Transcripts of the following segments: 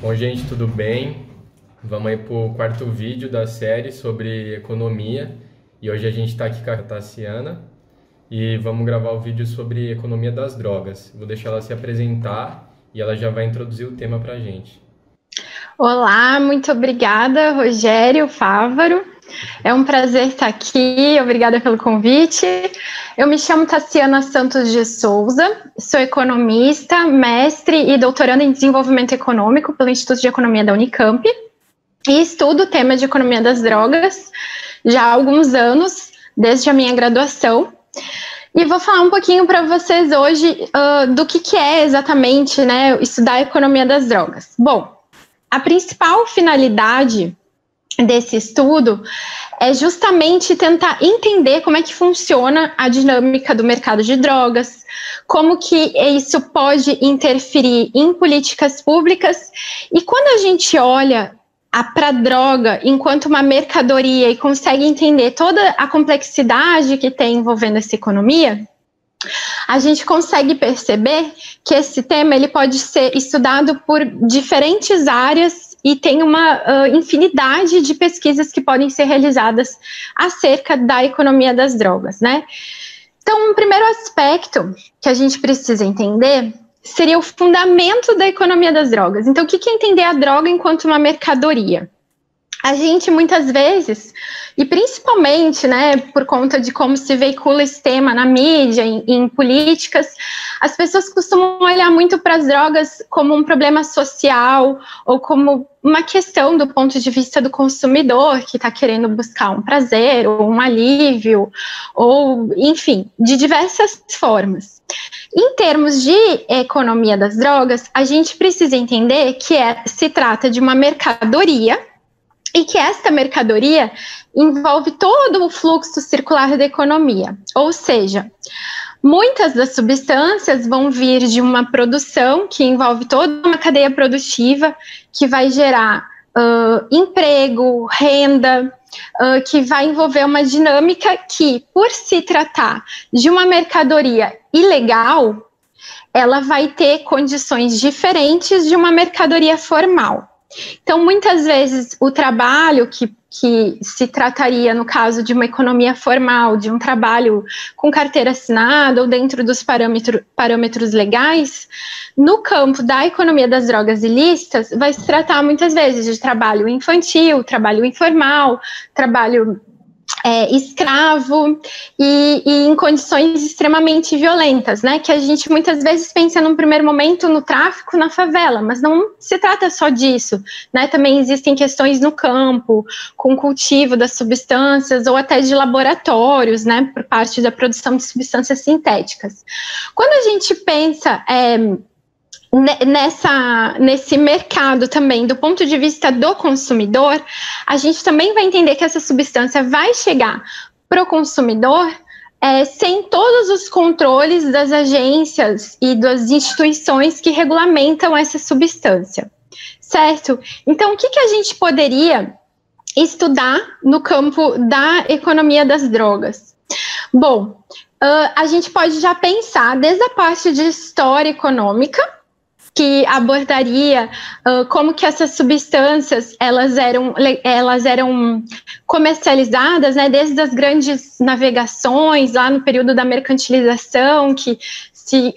Bom, gente, tudo bem? Vamos aí para o quarto vídeo da série sobre economia. E hoje a gente está aqui com a Tassiana e vamos gravar o vídeo sobre economia das drogas. Vou deixar ela se apresentar e ela já vai introduzir o tema para a gente. Olá, muito obrigada, Rogério Fávaro. É um prazer estar aqui, obrigada pelo convite. Eu me chamo Tassiana Santos de Souza, sou economista, mestre e doutoranda em desenvolvimento econômico pelo Instituto de Economia da Unicamp e estudo o tema de economia das drogas já há alguns anos, desde a minha graduação. E vou falar um pouquinho para vocês hoje do que é exatamente, né, estudar a economia das drogas. Bom, a principal finalidade desse estudo é justamente tentar entender como é que funciona a dinâmica do mercado de drogas, como que isso pode interferir em políticas públicas, e quando a gente olha para a droga enquanto uma mercadoria e consegue entender toda a complexidade que tem envolvendo essa economia, a gente consegue perceber que esse tema ele pode ser estudado por diferentes áreas e tem uma infinidade de pesquisas que podem ser realizadas acerca da economia das drogas, né? Então, um primeiro aspecto que a gente precisa entender seria o fundamento da economia das drogas. Então, o que é entender a droga enquanto uma mercadoria? A gente, muitas vezes, e principalmente, né, por conta de como se veicula esse tema na mídia, em políticas, as pessoas costumam olhar muito para as drogas como um problema social ou como uma questão do ponto de vista do consumidor que está querendo buscar um prazer ou um alívio, ou, enfim, de diversas formas. Em termos de economia das drogas, a gente precisa entender que se trata de uma mercadoria e que esta mercadoria envolve todo o fluxo circular da economia, ou seja, muitas das substâncias vão vir de uma produção que envolve toda uma cadeia produtiva que vai gerar emprego, renda, que vai envolver uma dinâmica que, por se tratar de uma mercadoria ilegal, ela vai ter condições diferentes de uma mercadoria formal. Então, muitas vezes, o trabalho que se trataria, no caso de uma economia formal, de um trabalho com carteira assinada ou dentro dos parâmetros legais, no campo da economia das drogas ilícitas, vai se tratar muitas vezes de trabalho infantil, trabalho informal, trabalho escravo e em condições extremamente violentas, né? Que a gente muitas vezes pensa num primeiro momento no tráfico na favela, mas não se trata só disso, né? Também existem questões no campo, com cultivo das substâncias ou até de laboratórios, né? Por parte da produção de substâncias sintéticas. Quando a gente pensa nesse mercado também, do ponto de vista do consumidor, a gente também vai entender que essa substância vai chegar para o consumidor sem todos os controles das agências e das instituições que regulamentam essa substância, certo? Então, o que a gente poderia estudar no campo da economia das drogas? Bom, a gente pode já pensar desde a parte de história econômica, que abordaria como que essas substâncias elas eram comercializadas, né, desde as grandes navegações, lá no período da mercantilização, que se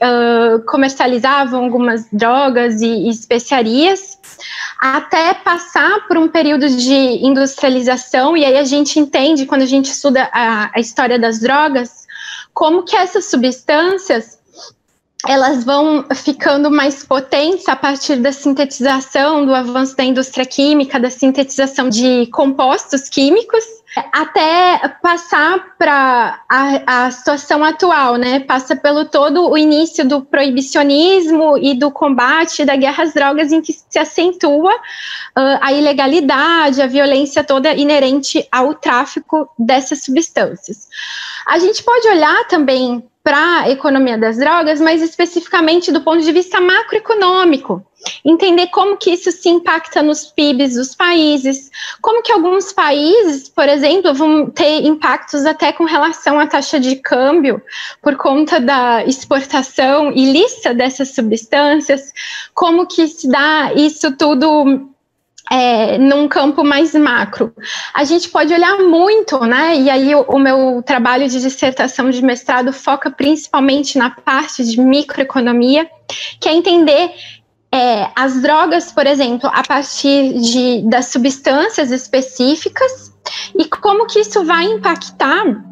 comercializavam algumas drogas e especiarias, até passar por um período de industrialização, e aí a gente entende, quando a gente estuda a história das drogas, como que essas substâncias elas vão ficando mais potentes a partir da sintetização, do avanço da indústria química, da sintetização de compostos químicos, até passar para a situação atual, né? Passa pelo todo o início do proibicionismo e do combate da guerra às drogas, em que se acentua a ilegalidade, a violência toda inerente ao tráfico dessas substâncias. A gente pode olhar também para a economia das drogas, mas especificamente do ponto de vista macroeconômico. Entender como que isso se impacta nos PIBs dos países, como que alguns países, por exemplo, vão ter impactos até com relação à taxa de câmbio, por conta da exportação ilícita dessas substâncias, como que se dá isso tudo num campo mais macro. A gente pode olhar muito, né? E aí o meu trabalho de dissertação de mestrado foca principalmente na parte de microeconomia, que é entender as drogas, por exemplo, a partir das substâncias específicas e como que isso vai impactar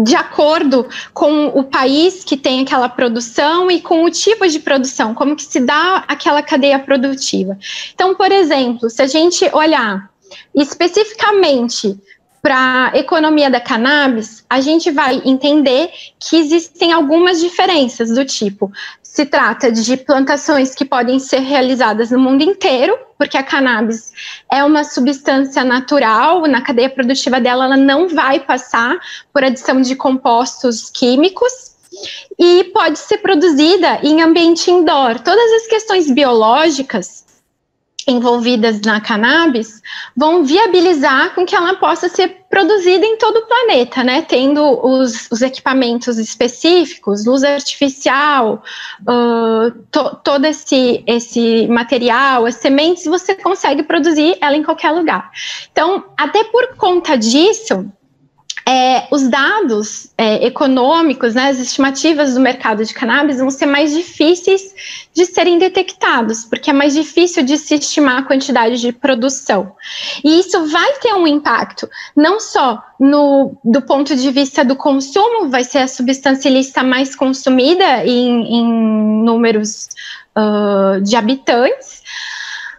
de acordo com o país que tem aquela produção e com o tipo de produção, como que se dá aquela cadeia produtiva. Então, por exemplo, se a gente olhar especificamente para a economia da cannabis, a gente vai entender que existem algumas diferenças do tipo, se trata de plantações que podem ser realizadas no mundo inteiro, porque a cannabis é uma substância natural, na cadeia produtiva dela ela não vai passar por adição de compostos químicos, e pode ser produzida em ambiente indoor. Todas as questões biológicas envolvidas na cannabis vão viabilizar com que ela possa ser produzida em todo o planeta, né? Tendo os equipamentos específicos, luz artificial, todo esse material, as sementes, você consegue produzir ela em qualquer lugar. Então, até por conta disso, os dados econômicos, né, as estimativas do mercado de cannabis vão ser mais difíceis de serem detectados, porque é mais difícil de se estimar a quantidade de produção. E isso vai ter um impacto, não só do ponto de vista do consumo, vai ser a substância ilícita mais consumida em números de habitantes,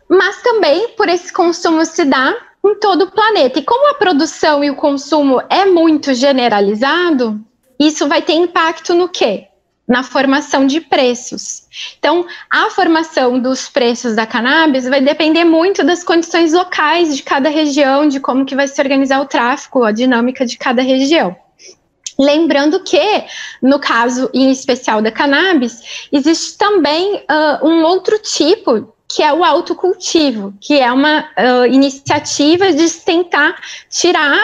mas também por esse consumo se dar em todo o planeta. E como a produção e o consumo é muito generalizado, isso vai ter impacto no quê? Na formação de preços. Então, a formação dos preços da cannabis vai depender muito das condições locais de cada região, de como que vai se organizar o tráfico, a dinâmica de cada região. Lembrando que, no caso em especial da cannabis, existe também um outro tipo, que é o autocultivo, que é uma iniciativa de tentar tirar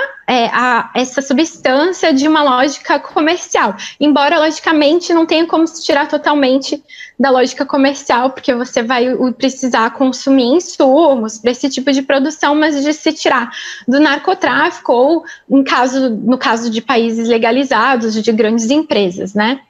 essa substância de uma lógica comercial. Embora, logicamente, não tenha como se tirar totalmente da lógica comercial, porque você vai precisar consumir insumos para esse tipo de produção, mas de se tirar do narcotráfico ou, no caso de países legalizados, de grandes empresas, né?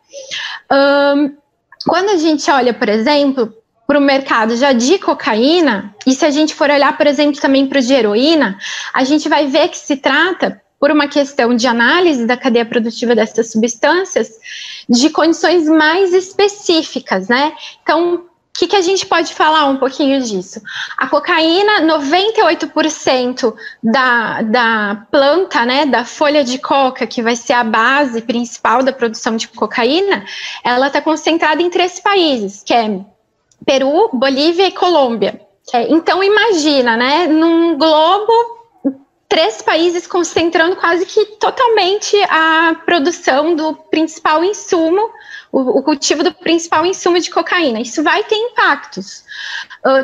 Quando a gente olha, por exemplo, para o mercado já de cocaína, e se a gente for olhar, por exemplo, também para o de heroína, a gente vai ver que se trata, por uma questão de análise da cadeia produtiva dessas substâncias, de condições mais específicas, né? Então, o que a gente pode falar um pouquinho disso? A cocaína, 98% da planta, né, da folha de coca, que vai ser a base principal da produção de cocaína, ela está concentrada em 3 países, que é Peru, Bolívia e Colômbia. Então, imagina, né, num globo, 3 países concentrando quase que totalmente a produção do principal insumo, o cultivo do principal insumo de cocaína. Isso vai ter impactos,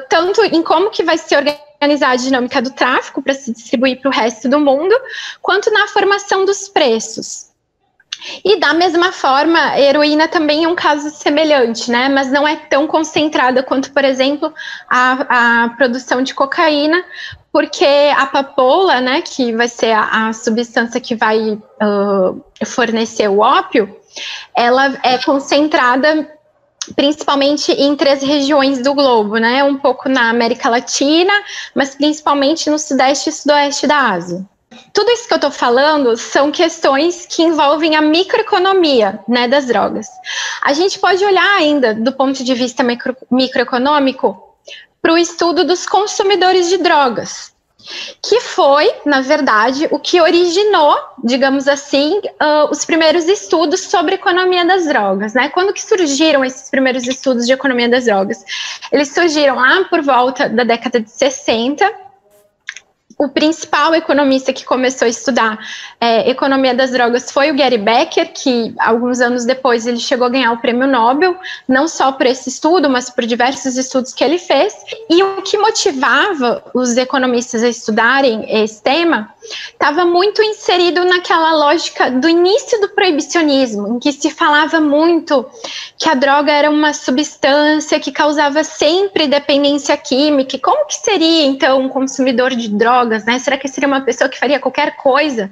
tanto em como que vai se organizar a dinâmica do tráfico para se distribuir para o resto do mundo, quanto na formação dos preços. E da mesma forma, a heroína também é um caso semelhante, né? Mas não é tão concentrada quanto, por exemplo, a produção de cocaína, porque a papoula, né, que vai ser a substância que vai fornecer o ópio, ela é concentrada principalmente em 3 regiões do globo, né? Um pouco na América Latina, mas principalmente no Sudeste e Sudoeste da Ásia. Tudo isso que eu estou falando são questões que envolvem a microeconomia, né, das drogas. A gente pode olhar ainda, do ponto de vista microeconômico, para o estudo dos consumidores de drogas, que foi, na verdade, o que originou, digamos assim, os primeiros estudos sobre economia das drogas, né? Quando que surgiram esses primeiros estudos de economia das drogas? Eles surgiram lá por volta da década de 60, O principal economista que começou a estudar economia das drogas foi o Gary Becker, que alguns anos depois ele chegou a ganhar o prêmio Nobel, não só por esse estudo, mas por diversos estudos que ele fez. E o que motivava os economistas a estudarem esse tema estava muito inserido naquela lógica do início do proibicionismo, em que se falava muito que a droga era uma substância que causava sempre dependência química. E como que seria, então, um consumidor de drogas, né? Será que seria uma pessoa que faria qualquer coisa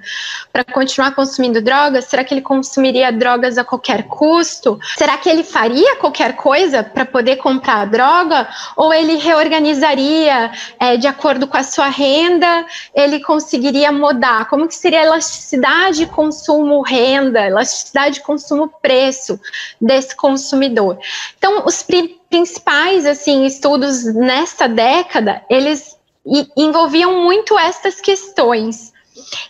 para continuar consumindo drogas? Será que ele consumiria drogas a qualquer custo? Será que ele faria qualquer coisa para poder comprar a droga? Ou ele reorganizaria de acordo com a sua renda? Ele conseguiria mudar? Como que seria a elasticidade consumo-renda, elasticidade consumo-preço desse consumidor? Então, os principais estudos nesta década, eles envolviam muito essas questões.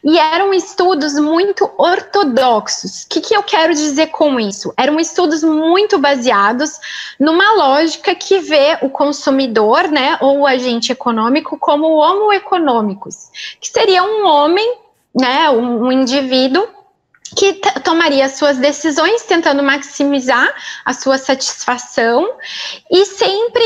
E eram estudos muito ortodoxos. O que eu quero dizer com isso? Eram estudos muito baseados numa lógica que vê o consumidor, né, ou o agente econômico, como homo economicus, que seria um homem, né, um indivíduo que tomaria suas decisões tentando maximizar a sua satisfação e sempre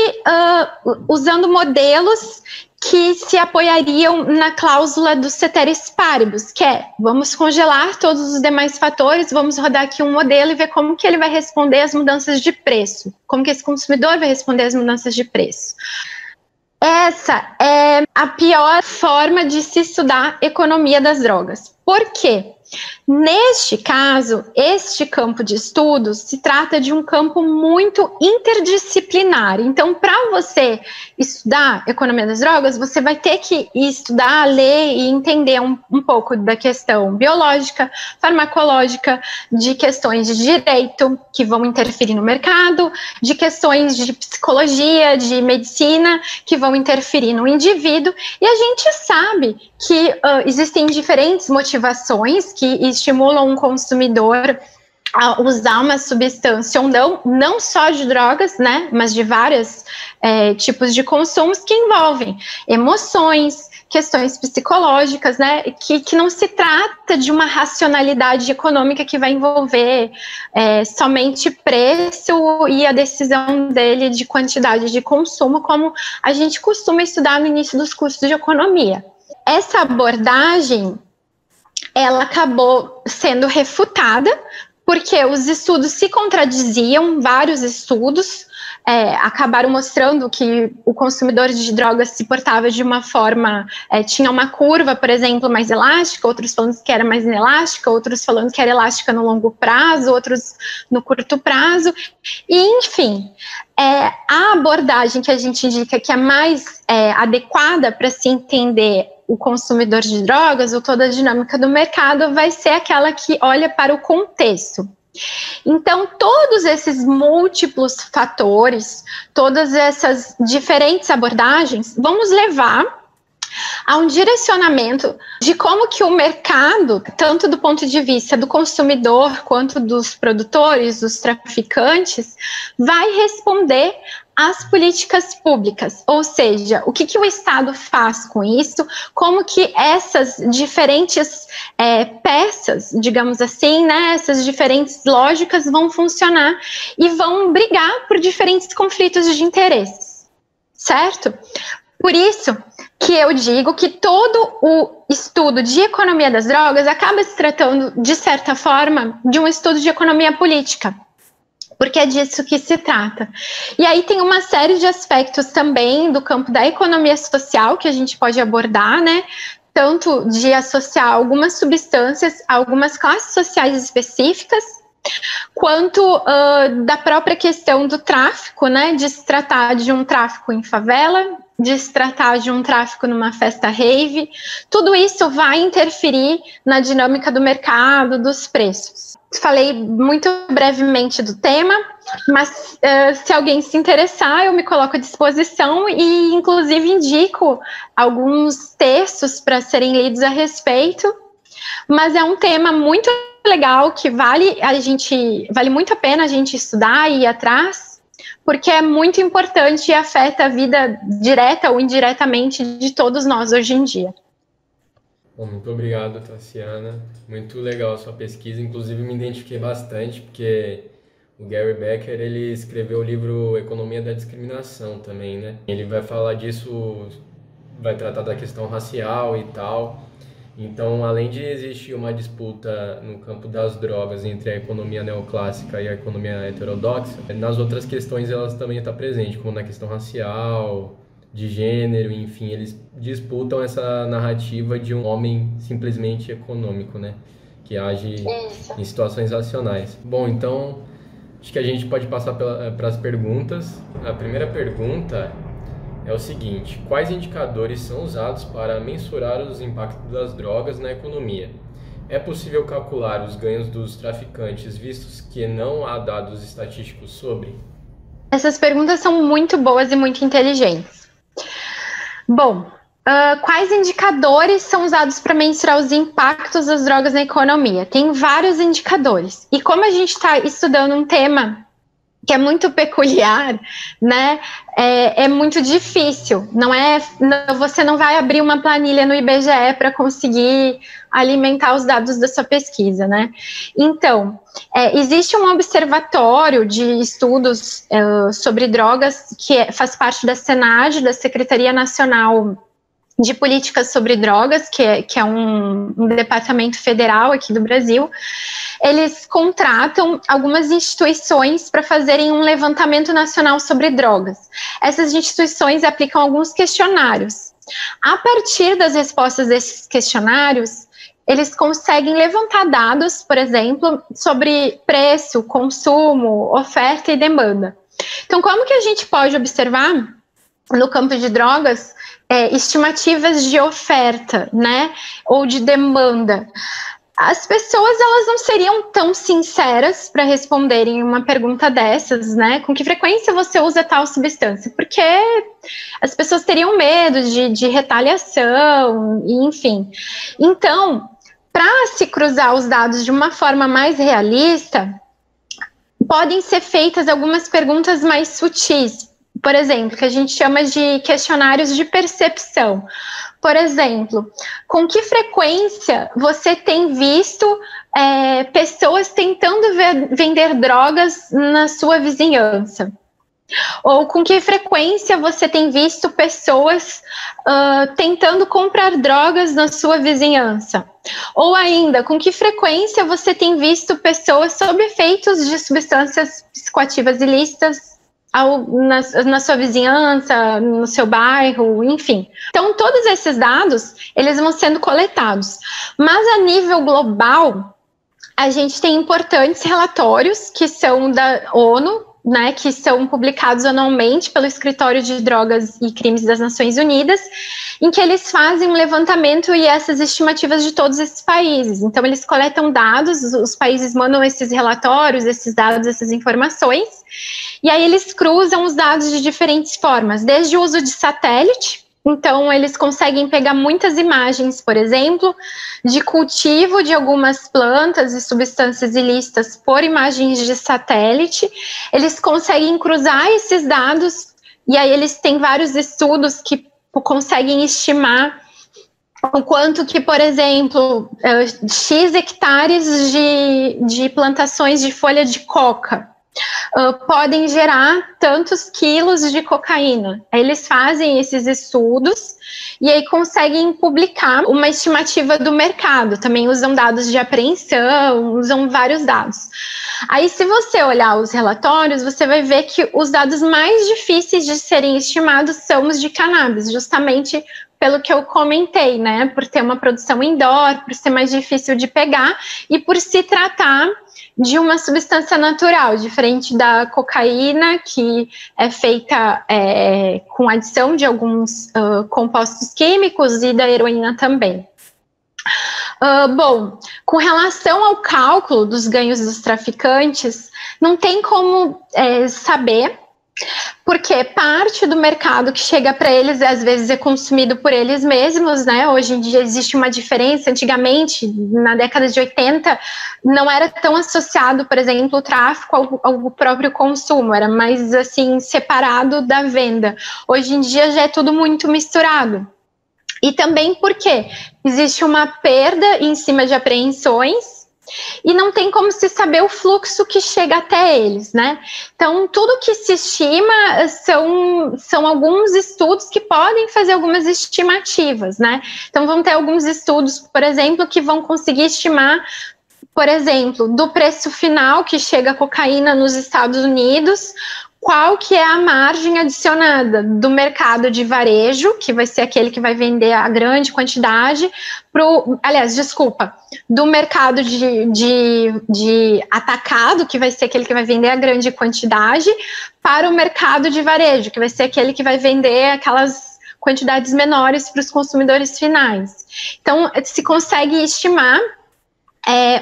usando modelos que se apoiariam na cláusula do ceteris paribus, que é, vamos congelar todos os demais fatores, vamos rodar aqui um modelo e ver como que ele vai responder às mudanças de preço, como que esse consumidor vai responder às mudanças de preço. Essa é a pior forma de se estudar economia das drogas. Por quê? Neste caso, este campo de estudos se trata de um campo muito interdisciplinar. Então, para você estudar economia das drogas, você vai ter que estudar, ler e entender um pouco da questão biológica, farmacológica, de questões de direito que vão interferir no mercado, de questões de psicologia, de medicina que vão interferir no indivíduo. E a gente sabe que existem diferentes motivações que estimulam um consumidor a usar uma substância ou não só de drogas, né, mas de vários tipos de consumos que envolvem emoções, questões psicológicas, né, que não se trata de uma racionalidade econômica que vai envolver somente preço e a decisão dele de quantidade de consumo, como a gente costuma estudar no início dos cursos de economia. Essa abordagem, ela acabou sendo refutada, porque os estudos se contradiziam, vários estudos acabaram mostrando que o consumidor de drogas se portava de uma forma, tinha uma curva, por exemplo, mais elástica, outros falando que era mais inelástica, outros falando que era elástica no longo prazo, outros no curto prazo, e enfim, a abordagem que a gente indica que é mais adequada para se entender o consumidor de drogas ou toda a dinâmica do mercado vai ser aquela que olha para o contexto. Então, todos esses múltiplos fatores, todas essas diferentes abordagens vão nos levar a um direcionamento de como que o mercado, tanto do ponto de vista do consumidor quanto dos produtores, dos traficantes, vai responder às políticas públicas, ou seja, o que o Estado faz com isso, como que essas diferentes peças, digamos assim, né, essas diferentes lógicas vão funcionar e vão brigar por diferentes conflitos de interesses, certo? Por isso que eu digo que todo o estudo de economia das drogas acaba se tratando, de certa forma, de um estudo de economia política, porque é disso que se trata. E aí tem uma série de aspectos também do campo da economia social que a gente pode abordar, né? Tanto de associar algumas substâncias a algumas classes sociais específicas, quanto da própria questão do tráfico, né? De se tratar de um tráfico em favela, de se tratar de um tráfico numa festa rave. Tudo isso vai interferir na dinâmica do mercado, dos preços. Falei muito brevemente do tema, mas se alguém se interessar, eu me coloco à disposição e, inclusive, indico alguns textos para serem lidos a respeito. Mas é um tema muito legal que vale muito a pena a gente estudar e ir atrás, porque é muito importante e afeta a vida direta ou indiretamente de todos nós hoje em dia. Bom, muito obrigado, Tassiana. Muito legal a sua pesquisa. Inclusive, me identifiquei bastante, porque o Gary Becker, ele escreveu o livro Economia da Discriminação também, né? Ele vai falar disso, vai tratar da questão racial e tal. Então, além de existir uma disputa no campo das drogas entre a economia neoclássica e a economia heterodoxa, nas outras questões elas também estão presentes, como na questão racial, de gênero, enfim, eles disputam essa narrativa de um homem simplesmente econômico, né? Que age em situações racionais. Bom, então, acho que a gente pode passar para as perguntas. A primeira pergunta é o seguinte: quais indicadores são usados para mensurar os impactos das drogas na economia? É possível calcular os ganhos dos traficantes, vistos que não há dados estatísticos sobre? Essas perguntas são muito boas e muito inteligentes. Bom, quais indicadores são usados para mensurar os impactos das drogas na economia? Tem vários indicadores. E como a gente está estudando um tema que é muito peculiar, né? É muito difícil. Você não vai abrir uma planilha no IBGE para conseguir alimentar os dados da sua pesquisa, né? Então, existe um observatório de estudos sobre drogas que faz parte da SENAGE, da Secretaria Nacional de Políticas sobre Drogas, que é um departamento federal aqui do Brasil. Eles contratam algumas instituições para fazerem um levantamento nacional sobre drogas. Essas instituições aplicam alguns questionários. A partir das respostas desses questionários, eles conseguem levantar dados, por exemplo, sobre preço, consumo, oferta e demanda. Então, como que a gente pode observar no campo de drogas estimativas de oferta, né, ou de demanda? As pessoas, elas não seriam tão sinceras para responderem uma pergunta dessas, né? Com que frequência você usa tal substância? Porque as pessoas teriam medo de retaliação, enfim. Então, para se cruzar os dados de uma forma mais realista, podem ser feitas algumas perguntas mais sutis. Por exemplo, que a gente chama de questionários de percepção. Por exemplo, com que frequência você tem visto pessoas tentando vender drogas na sua vizinhança? Ou com que frequência você tem visto pessoas tentando comprar drogas na sua vizinhança? Ou ainda, com que frequência você tem visto pessoas sob efeitos de substâncias psicoativas ilícitas na sua vizinhança, no seu bairro, enfim. Então, todos esses dados, eles vão sendo coletados. Mas, a nível global, a gente tem importantes relatórios que são da ONU, né, que são publicados anualmente pelo Escritório de Drogas e Crimes das Nações Unidas, em que eles fazem um levantamento e essas estimativas de todos esses países. Então, eles coletam dados, os países mandam esses relatórios, esses dados, essas informações, e aí eles cruzam os dados de diferentes formas, desde o uso de satélite. Então, eles conseguem pegar muitas imagens, por exemplo, de cultivo de algumas plantas e substâncias ilícitas por imagens de satélite. Eles conseguem cruzar esses dados e aí eles têm vários estudos que conseguem estimar o quanto que, por exemplo, X hectares de plantações de folha de coca podem gerar tantos quilos de cocaína. Eles fazem esses estudos e aí conseguem publicar uma estimativa do mercado. Também usam dados de apreensão, usam vários dados. Aí, se você olhar os relatórios, você vai ver que os dados mais difíceis de serem estimados são os de cannabis, justamente pelo que eu comentei, né? Por ter uma produção indoor, por ser mais difícil de pegar e por se tratar de uma substância natural, diferente da cocaína, que é feita com adição de alguns compostos químicos, e da heroína também. Bom, com relação ao cálculo dos ganhos dos traficantes, não tem como saber, porque parte do mercado que chega para eles, às vezes, é consumido por eles mesmos, né? Hoje em dia existe uma diferença. Antigamente, na década de 80, não era tão associado, por exemplo, o tráfico ao próprio consumo, era mais, assim, separado da venda. Hoje em dia já é tudo muito misturado. E também porque existe uma perda em cima de apreensões e não tem como se saber o fluxo que chega até eles, né? Então, tudo que se estima são alguns estudos que podem fazer algumas estimativas, né? Então, vão ter alguns estudos, por exemplo, que vão conseguir estimar, por exemplo, do preço final que chega a cocaína nos Estados Unidos, qual que é a margem adicionada do mercado de varejo, que vai ser aquele que vai vender a grande quantidade, do mercado de atacado, que vai ser aquele que vai vender a grande quantidade, para o mercado de varejo, que vai ser aquele que vai vender aquelas quantidades menores para os consumidores finais. Então, se consegue estimar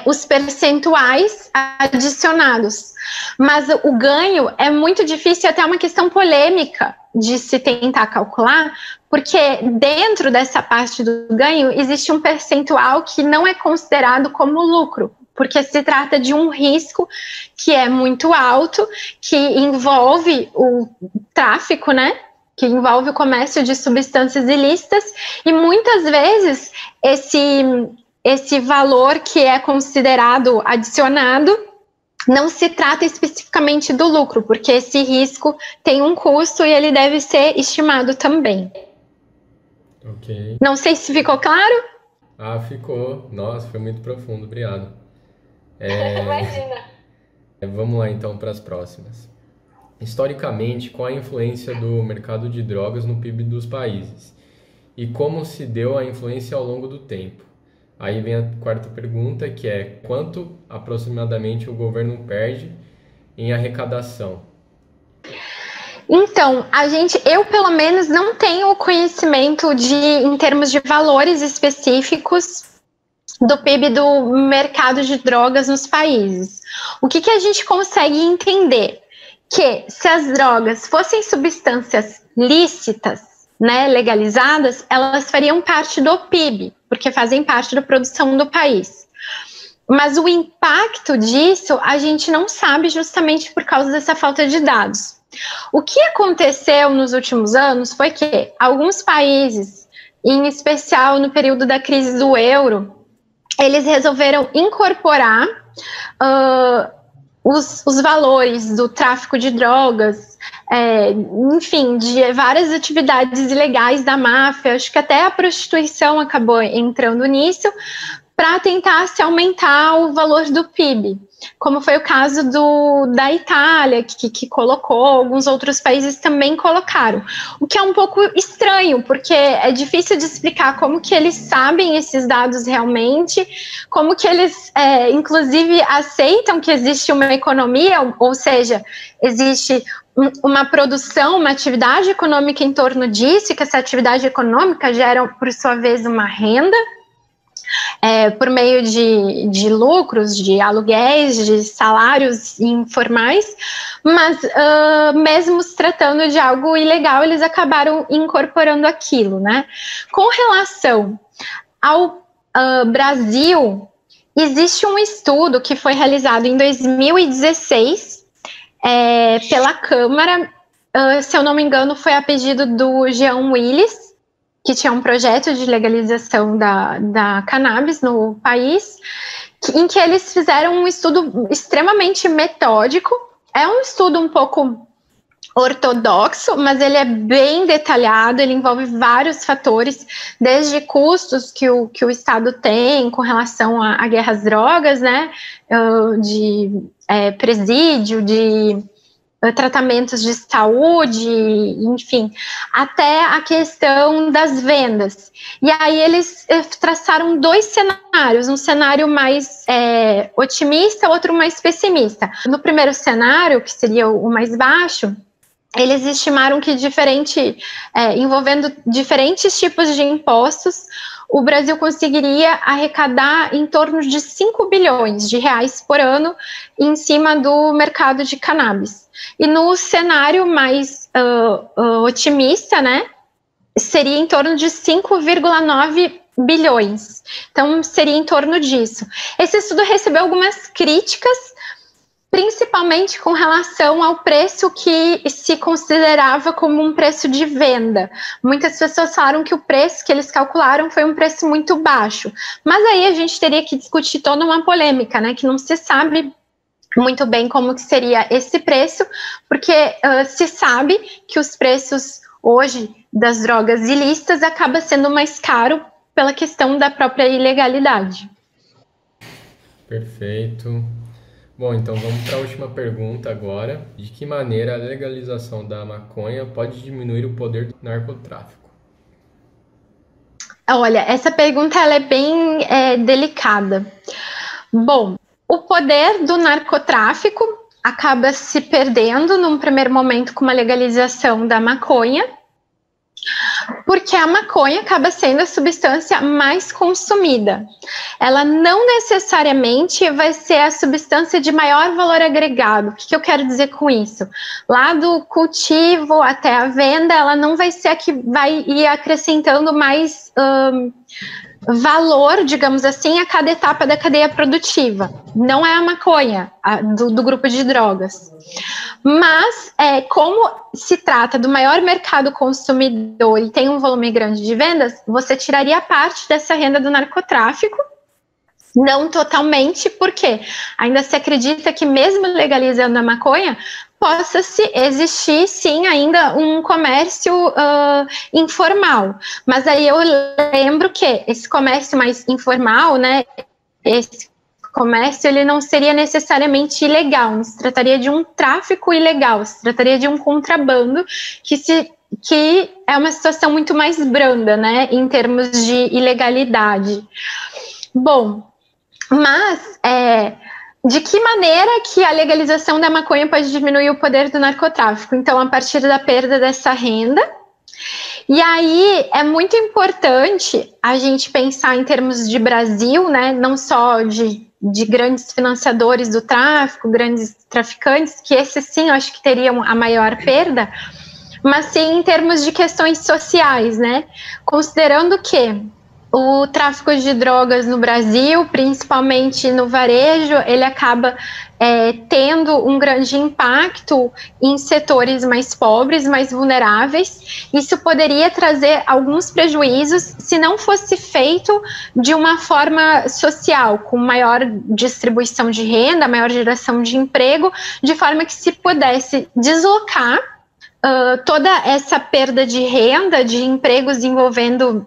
os percentuais adicionados. Mas o ganho é muito difícil, até uma questão polêmica de se tentar calcular, porque dentro dessa parte do ganho existe um percentual que não é considerado como lucro, porque se trata de um risco que é muito alto, que envolve o tráfico, né? Que envolve o comércio de substâncias ilícitas, e muitas vezes esse valor que é considerado adicionado não se trata especificamente do lucro, porque esse risco tem um custo e ele deve ser estimado também. Ok. Não sei se ficou claro? Ah, ficou. Nossa, foi muito profundo, obrigado. Imagina. Vamos lá então para as próximas. Historicamente, qual a influência do mercado de drogas no PIB dos países? E como se deu a influência ao longo do tempo? Aí vem a quarta pergunta, que é quanto aproximadamente o governo perde em arrecadação? Então, eu pelo menos não tenho conhecimento em termos de valores específicos do PIB do mercado de drogas nos países. O que a gente consegue entender? Que se as drogas fossem substâncias lícitas, né, legalizadas, elas fariam parte do PIB, porque fazem parte da produção do país. Mas o impacto disso a gente não sabe, justamente por causa dessa falta de dados. O que aconteceu nos últimos anos foi que alguns países, em especial no período da crise do euro, eles resolveram incorporar os valores do tráfico de drogas, enfim, de várias atividades ilegais da máfia, acho que até a prostituição acabou entrando nisso, para tentar se aumentar o valor do PIB, como foi o caso da Itália, que colocou, alguns outros países também colocaram, o que é um pouco estranho, porque é difícil de explicar como que eles sabem esses dados realmente, como que eles, inclusive, aceitam que existe uma economia, ou seja, existe uma produção, uma atividade econômica em torno disso, e que essa atividade econômica gera, por sua vez, uma renda, por meio de lucros, de aluguéis, de salários informais, mas mesmo se tratando de algo ilegal, eles acabaram incorporando aquilo, né? Com relação ao Brasil, existe um estudo que foi realizado em 2016 pela Câmara, se eu não me engano, foi a pedido do Jean Willis, que tinha um projeto de legalização da cannabis no país, em que eles fizeram um estudo extremamente metódico. É um estudo um pouco ortodoxo, mas ele é bem detalhado, ele envolve vários fatores, desde custos que o Estado tem com relação à guerra às drogas, né, de presídio, de tratamentos de saúde, enfim, até a questão das vendas. E aí eles traçaram dois cenários, um cenário mais otimista, outro mais pessimista. No primeiro cenário, que seria o mais baixo, eles estimaram que envolvendo diferentes tipos de impostos, o Brasil conseguiria arrecadar em torno de 5 bilhões de reais por ano em cima do mercado de cannabis. E no cenário mais otimista, né, seria em torno de 5,9 bilhões. Então, seria em torno disso. Esse estudo recebeu algumas críticas, principalmente com relação ao preço que se considerava como um preço de venda. Muitas pessoas falaram que o preço que eles calcularam foi um preço muito baixo, mas aí a gente teria que discutir toda uma polêmica, né, que não se sabe muito bem como que seria esse preço, porque se sabe que os preços hoje das drogas ilícitas acaba sendo mais caro pela questão da própria ilegalidade. Perfeito. Bom, então vamos para a última pergunta agora. De que maneira a legalização da maconha pode diminuir o poder do narcotráfico? Olha, essa pergunta ela é bem delicada. Bom, o poder do narcotráfico acaba se perdendo num primeiro momento com uma legalização da maconha, porque a maconha acaba sendo a substância mais consumida. Ela não necessariamente vai ser a substância de maior valor agregado. O que eu quero dizer com isso? Lá do cultivo até a venda, ela não vai ser a que vai ir acrescentando mais valor, digamos assim, a cada etapa da cadeia produtiva. Não é a maconha do grupo de drogas. Mas, como se trata do maior mercado consumidor e tem um volume grande de vendas, você tiraria parte dessa renda do narcotráfico, não totalmente, porque ainda se acredita que mesmo legalizando a maconha, possa existir sim ainda um comércio informal. Mas aí eu lembro que esse comércio mais informal, né, esse comércio ele não seria necessariamente ilegal, não se trataria de um tráfico ilegal, se trataria de um contrabando que é uma situação muito mais branda, né, em termos de ilegalidade. Bom, mas de que maneira que a legalização da maconha pode diminuir o poder do narcotráfico? Então, a partir da perda dessa renda. E aí é muito importante a gente pensar em termos de Brasil, né? Não só de grandes financiadores do tráfico, grandes traficantes, que esses sim eu acho que teriam a maior perda, mas sim em termos de questões sociais, né? Considerando que o tráfico de drogas no Brasil, principalmente no varejo, ele acaba tendo um grande impacto em setores mais pobres, mais vulneráveis. Isso poderia trazer alguns prejuízos se não fosse feito de uma forma social, com maior distribuição de renda, maior geração de emprego, de forma que se pudesse deslocar toda essa perda de renda, de empregos envolvendo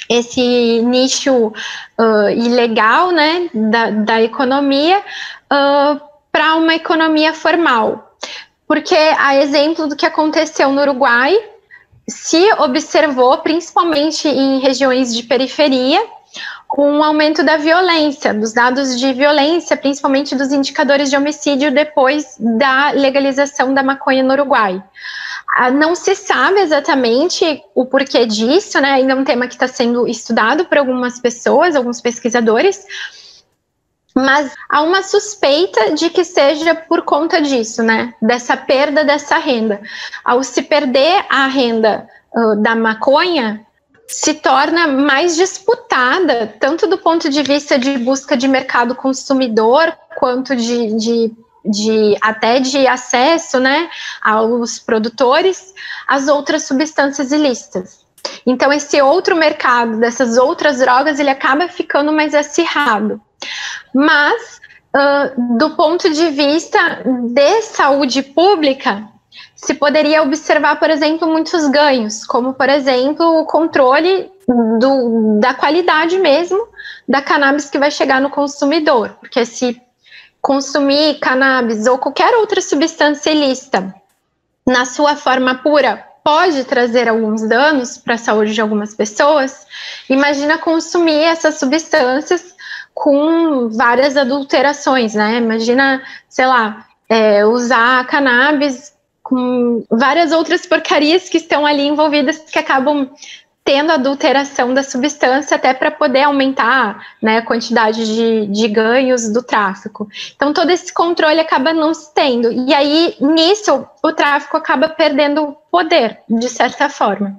esse nicho ilegal, né, da economia, para uma economia formal. Porque, a exemplo do que aconteceu no Uruguai, se observou, principalmente em regiões de periferia, um aumento da violência, dos dados de violência, principalmente dos indicadores de homicídio depois da legalização da maconha no Uruguai. Não se sabe exatamente o porquê disso, né? Ainda é um tema que está sendo estudado por algumas pessoas, alguns pesquisadores, mas há uma suspeita de que seja por conta disso, né? Dessa perda dessa renda. Ao se perder a renda da maconha, se torna mais disputada, tanto do ponto de vista de busca de mercado consumidor, quanto até de acesso, né, aos produtores, às outras substâncias ilícitas. Então, esse outro mercado dessas outras drogas, ele acaba ficando mais acirrado. Mas, do ponto de vista de saúde pública, se poderia observar, por exemplo, muitos ganhos, como, por exemplo, o controle da qualidade mesmo da cannabis que vai chegar no consumidor, porque se consumir cannabis ou qualquer outra substância ilícita na sua forma pura pode trazer alguns danos para a saúde de algumas pessoas, imagina consumir essas substâncias com várias adulterações, né? Imagina, sei lá, usar cannabis com várias outras porcarias que estão ali envolvidas, que acabam tendo adulteração da substância até para poder aumentar, né, a quantidade de ganhos do tráfico. Então, todo esse controle acaba não se tendo. E aí, nisso, o tráfico acaba perdendo poder, de certa forma.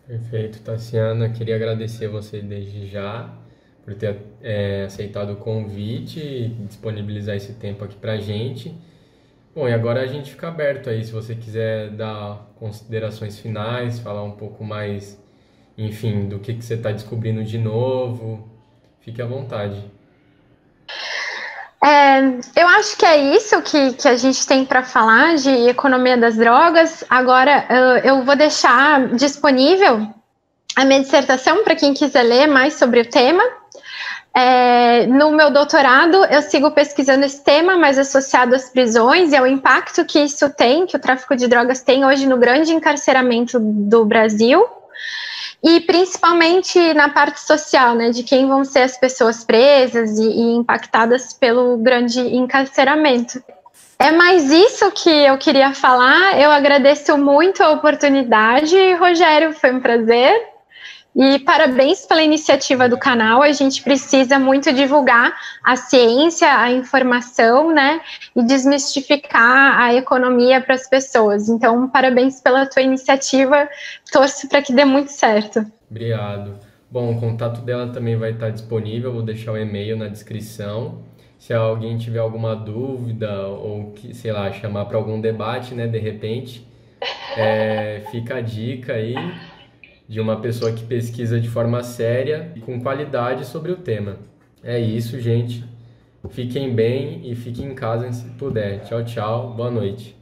Perfeito, Tassiana. Queria agradecer você desde já por ter aceitado o convite e disponibilizar esse tempo aqui pra gente. Bom, e agora a gente fica aberto aí, se você quiser dar considerações finais, falar um pouco mais, enfim, do que você está descobrindo de novo, fique à vontade. Eu acho que é isso que a gente tem para falar de economia das drogas. Agora, eu vou deixar disponível a minha dissertação para quem quiser ler mais sobre o tema. No meu doutorado, eu sigo pesquisando esse tema, mas associado às prisões e ao impacto que isso tem, que o tráfico de drogas tem hoje no grande encarceramento do Brasil, e principalmente na parte social, né, de quem vão ser as pessoas presas e impactadas pelo grande encarceramento. É mais isso que eu queria falar. Eu agradeço muito a oportunidade, Rogério, foi um prazer. E parabéns pela iniciativa do canal. A gente precisa muito divulgar a ciência, a informação, né, e desmistificar a economia para as pessoas. Então, parabéns pela tua iniciativa. Torço para que dê muito certo. Obrigado. Bom, o contato dela também vai estar disponível, vou deixar o e-mail na descrição. Se alguém tiver alguma dúvida ou, sei lá, chamar para algum debate, né, de repente, fica a dica aí de uma pessoa que pesquisa de forma séria e com qualidade sobre o tema. É isso, gente. Fiquem bem e fiquem em casa se puder. Tchau, tchau. Boa noite.